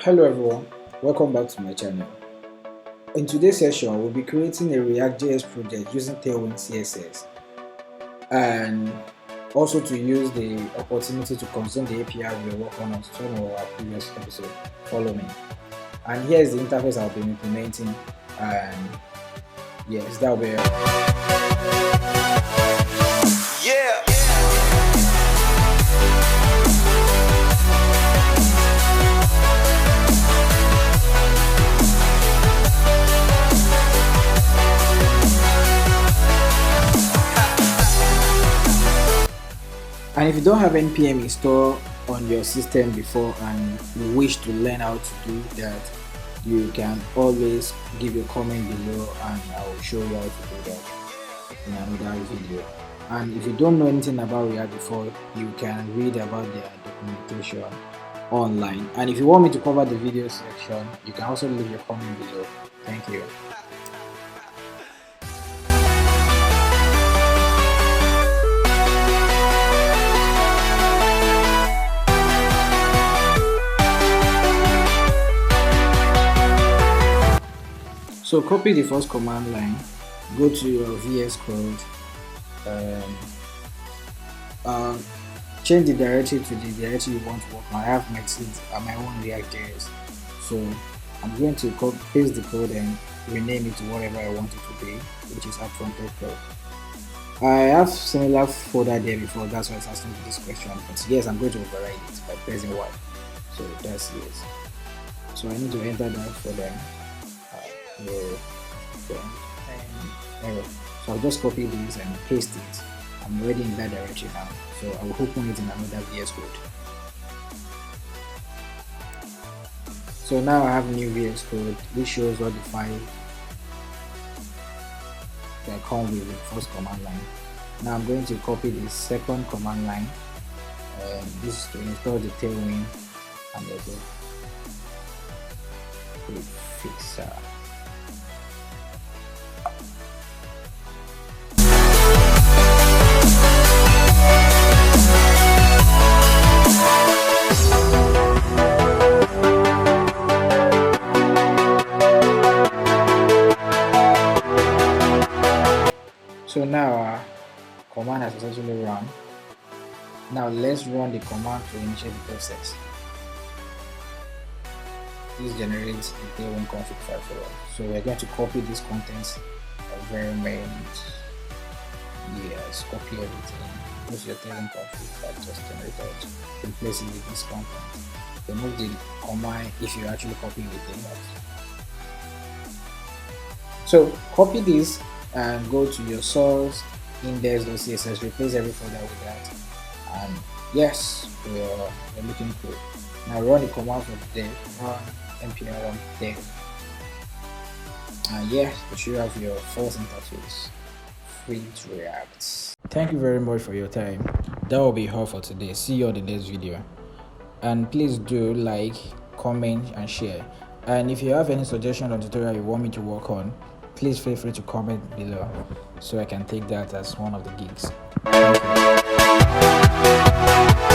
Hello everyone, welcome back to my channel. In today's session, we'll be creating a React.js project using Tailwind CSS and also to use the opportunity to consume the API we worked on some of our previous episode. Follow me. And here's the interface I'll be implementing, and yes, that'll be yeah. And if you don't have npm installed on your system before and you wish to learn how to do that, you can always give a comment below and I will show you how to do that in another video. And if you don't know anything about React before, you can read about their documentation online. And if you want me to cover the video section, you can also leave your comment below. Thank you. So copy the first command line, go to your VS Code, change the directory to the directory you want to work on. I have my own React.js, so I'm going to paste the code and rename it to whatever I want it to be, which is upfronted code. I have similar folder there before, that's why it's asking me this question, but yes, I'm going to override it by pressing Y. So that's yes. So I need to enter that folder. So I'll just copy this and paste it. I'm already in that directory now, so I will open it in another VS Code. So now I have a new VS Code which shows all the files that come with the first command line. Now I'm going to copy the second command line, and this is to install the Tailwind and there's a fixer. So now our command has successfully run. Now let's run the command to initiate the process. This generates the Tailwind config file for us. So we're going to copy this contents environment. Yes, copy everything. Use your Tailwind config file just generated. Replace it with this content. Remove the command if you actually copy everything. So copy this and go to your source index.css, replace every folder with that, and yes, we're looking cool. Now run the command for the dev, run npm dev, and yes, you should have your first interface free to React. Thank you very much for your time. That will be all for today. See you on the next video, and please do like, comment and share. And if you have any suggestion or tutorial you want me to work on, please feel free to comment below so I can take that as one of the gigs. Thank you.